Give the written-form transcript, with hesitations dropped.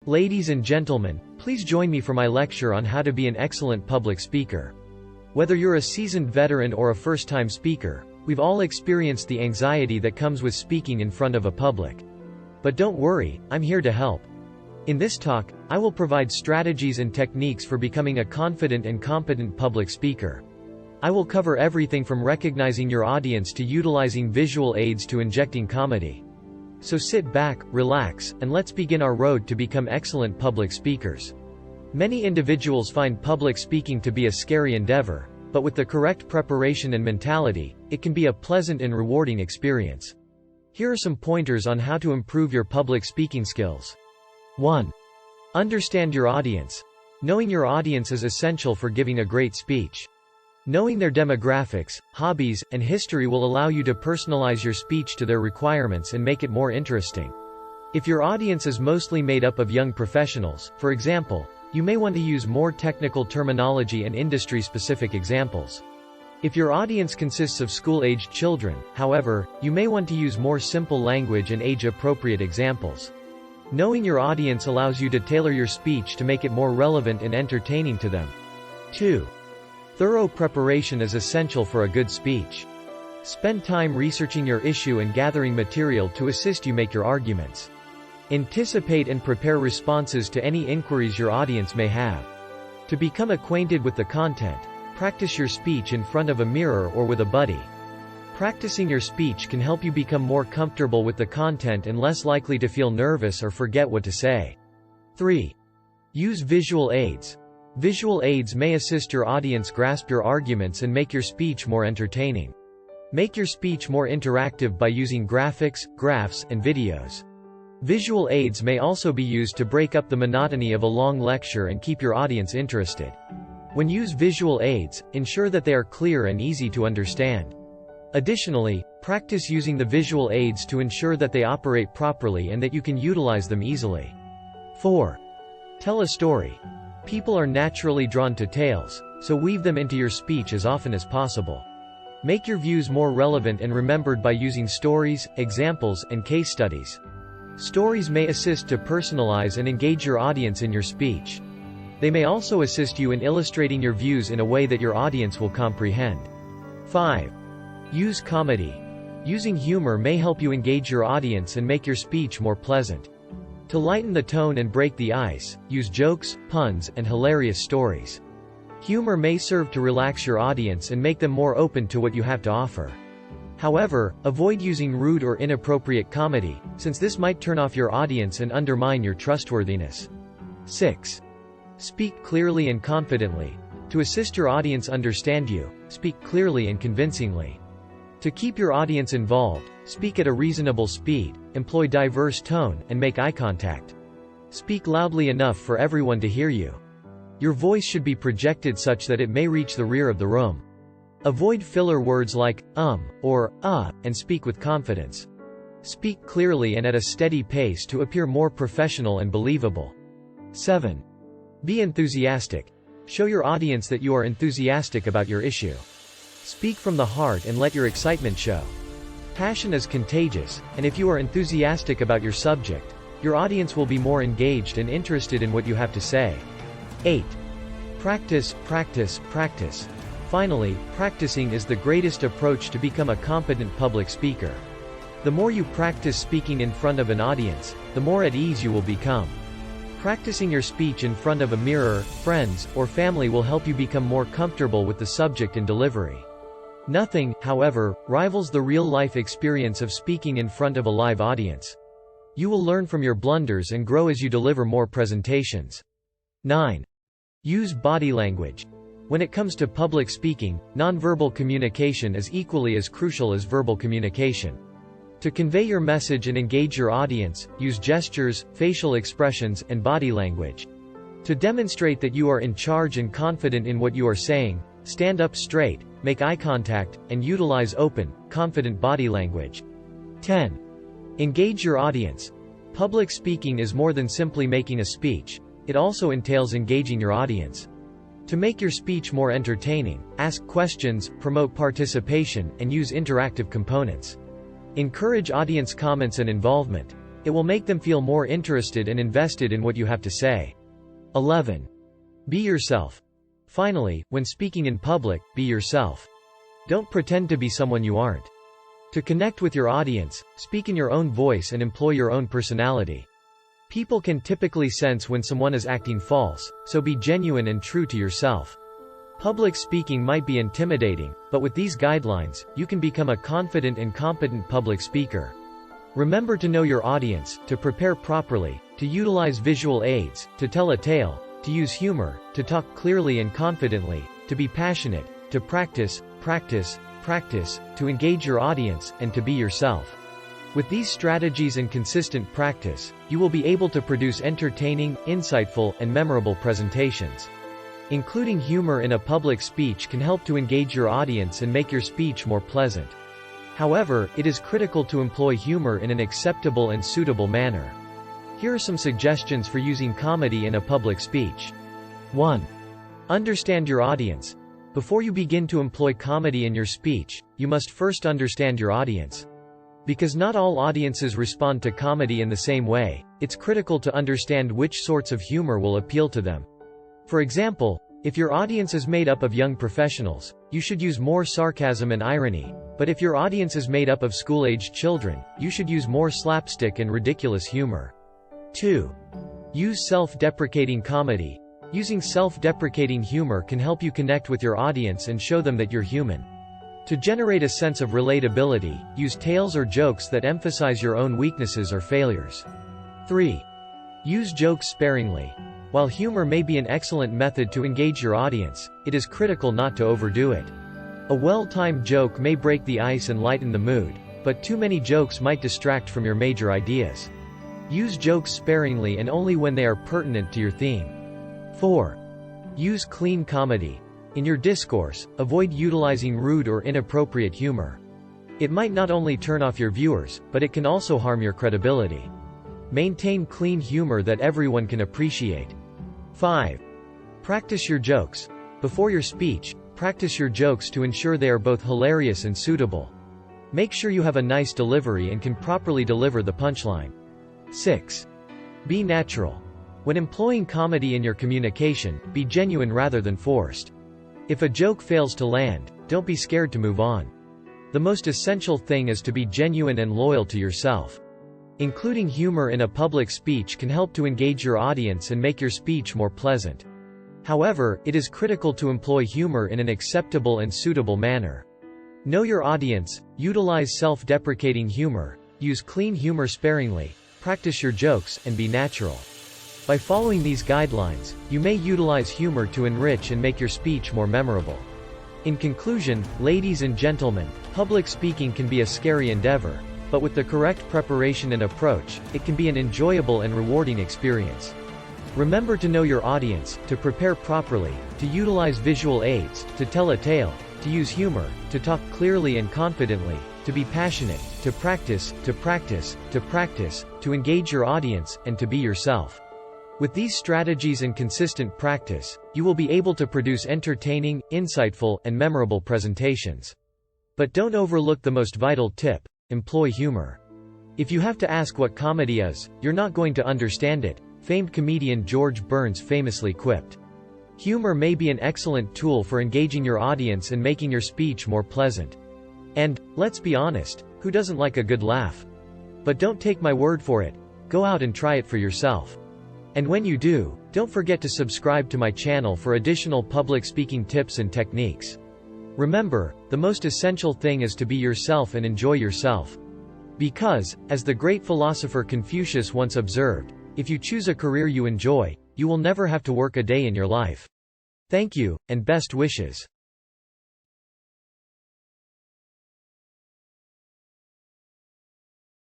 Ladies and gentlemen, please join me for my lecture on how to be an excellent public speaker. Whether you're a seasoned veteran or a first-time speaker, we've all experienced the anxiety that comes with speaking in front of a public. But don't worry, I'm here to help. In this talk, I will provide strategies and techniques for becoming a confident and competent public speaker. I will cover everything from recognizing your audience to utilizing visual aids to injecting comedy. So sit back, relax, and let's begin our road to become excellent public speakers. Many individuals find public speaking to be a scary endeavor, but with the correct preparation and mentality, it can be a pleasant and rewarding experience. Here are some pointers on how to improve your public speaking skills. 1. Understand your audience. Knowing your audience is essential for giving a great speech. Knowing their demographics, hobbies, and history will allow you to personalize your speech to their requirements and make it more interesting. If your audience is mostly made up of young professionals, for example, you may want to use more technical terminology and industry-specific examples. If your audience consists of school-aged children, however, you may want to use more simple language and age-appropriate examples. Knowing your audience allows you to tailor your speech to make it more relevant and entertaining to them. 2. Thorough preparation is essential for a good speech. Spend time researching your issue and gathering material to assist you make your arguments. Anticipate and prepare responses to any inquiries your audience may have. To become acquainted with the content, practice your speech in front of a mirror or with a buddy. Practicing your speech can help you become more comfortable with the content and less likely to feel nervous or forget what to say. 3. Use visual aids. Visual aids may assist your audience grasp your arguments and make your speech more entertaining. Make your speech more interactive by using graphics, graphs, and videos. Visual aids may also be used to break up the monotony of a long lecture and keep your audience interested. When use visual aids, ensure that they are clear and easy to understand. Additionally, practice using the visual aids to ensure that they operate properly and that you can utilize them easily. 4. Tell a story. People are naturally drawn to tales, so weave them into your speech as often as possible. Make your views more relevant and remembered by using stories, examples, and case studies. Stories may assist to personalize and engage your audience in your speech. They may also assist you in illustrating your views in a way that your audience will comprehend. 5. Use comedy. Using humor may help you engage your audience and make your speech more pleasant. To lighten the tone and break the ice, use jokes, puns, and hilarious stories. Humor may serve to relax your audience and make them more open to what you have to offer. However, avoid using rude or inappropriate comedy, since this might turn off your audience and undermine your trustworthiness. 6. Speak clearly and confidently. To assist your audience understand you, speak clearly and convincingly. To keep your audience involved, speak at a reasonable speed, employ diverse tone, and make eye contact. Speak loudly enough for everyone to hear you. Your voice should be projected such that it may reach the rear of the room. Avoid filler words like, or, and speak with confidence. Speak clearly and at a steady pace to appear more professional and believable. 7. Be enthusiastic. Show your audience that you are enthusiastic about your issue. Speak from the heart and let your excitement show. Passion is contagious, and if you are enthusiastic about your subject, your audience will be more engaged and interested in what you have to say. 8. Practice, practice, practice. Finally, practicing is the greatest approach to become a competent public speaker. The more you practice speaking in front of an audience, the more at ease you will become. Practicing your speech in front of a mirror, friends, or family will help you become more comfortable with the subject and delivery. Nothing, however, rivals the real-life experience of speaking in front of a live audience. You will learn from your blunders and grow as you deliver more presentations. 9. Use body language. When it comes to public speaking, nonverbal communication is equally as crucial as verbal communication. To convey your message and engage your audience, use gestures, facial expressions, and body language. To demonstrate that you are in charge and confident in what you are saying, stand up straight, make eye contact, and utilize open, confident body language. 10. Engage your audience. Public speaking is more than simply making a speech. It also entails engaging your audience. To make your speech more entertaining, ask questions, promote participation, and use interactive components. Encourage audience comments and involvement. It will make them feel more interested and invested in what you have to say. 11. Be yourself. Finally, when speaking in public, be yourself. Don't pretend to be someone you aren't. To connect with your audience, speak in your own voice and employ your own personality. People can typically sense when someone is acting false, so be genuine and true to yourself. Public speaking might be intimidating, but with these guidelines, you can become a confident and competent public speaker. Remember to know your audience, to prepare properly, to utilize visual aids, to tell a tale, to use humor, to talk clearly and confidently, to be passionate, to practice, to engage your audience, and to be yourself. With these strategies and consistent practice, you will be able to produce entertaining, insightful, and memorable presentations. Including humor in a public speech can help to engage your audience and make your speech more pleasant. However, it is critical to employ humor in an acceptable and suitable manner. Here are some suggestions for using comedy in a public speech. 1. Understand your audience. Before you begin to employ comedy in your speech, you must first understand your audience. Because not all audiences respond to comedy in the same way, it's critical to understand which sorts of humor will appeal to them. For example, if your audience is made up of young professionals, you should use more sarcasm and irony, but if your audience is made up of school-aged children, you should use more slapstick and ridiculous humor. 2. Use self-deprecating comedy. Using self-deprecating humor can help you connect with your audience and show them that you're human. To generate a sense of relatability, use tales or jokes that emphasize your own weaknesses or failures. 3. Use jokes sparingly. While humor may be an excellent method to engage your audience, it is critical not to overdo it. A well-timed joke may break the ice and lighten the mood, but too many jokes might distract from your major ideas. Use jokes sparingly and only when they are pertinent to your theme. 4. Use clean comedy. In your discourse, avoid utilizing rude or inappropriate humor. It might not only turn off your viewers, but it can also harm your credibility. Maintain clean humor that everyone can appreciate. 5. Practice your jokes. Before your speech, practice your jokes to ensure they are both hilarious and suitable. Make sure you have a nice delivery and can properly deliver the punchline. 6. Be natural. When employing comedy in your communication, be genuine rather than forced. If a joke fails to land, don't be scared to move on. The most essential thing is to be genuine and loyal to yourself. Including humor in a public speech can help to engage your audience and make your speech more pleasant. However, it is critical to employ humor in an acceptable and suitable manner. Know your audience, utilize self-deprecating humor, use clean humor sparingly, practice your jokes, and be natural. By following these guidelines, you may utilize humor to enrich and make your speech more memorable. In conclusion, ladies and gentlemen, public speaking can be a scary endeavor, but with the correct preparation and approach, it can be an enjoyable and rewarding experience. Remember to know your audience, to prepare properly, to utilize visual aids, to tell a tale, to use humor, to talk clearly and confidently, to be passionate, to practice, to engage your audience, and to be yourself. With these strategies and consistent practice, you will be able to produce entertaining, insightful, and memorable presentations. But don't overlook the most vital tip: employ humor. If you have to ask what comedy is, you're not going to understand it, famed comedian George Burns famously quipped. Humor may be an excellent tool for engaging your audience and making your speech more pleasant. And, let's be honest, who doesn't like a good laugh? But don't take my word for it. Go out and try it for yourself. And when you do, don't forget to subscribe to my channel for additional public speaking tips and techniques. Remember, the most essential thing is to be yourself and enjoy yourself. Because, as the great philosopher Confucius once observed, if you choose a career you enjoy, you will never have to work a day in your life. Thank you, and best wishes.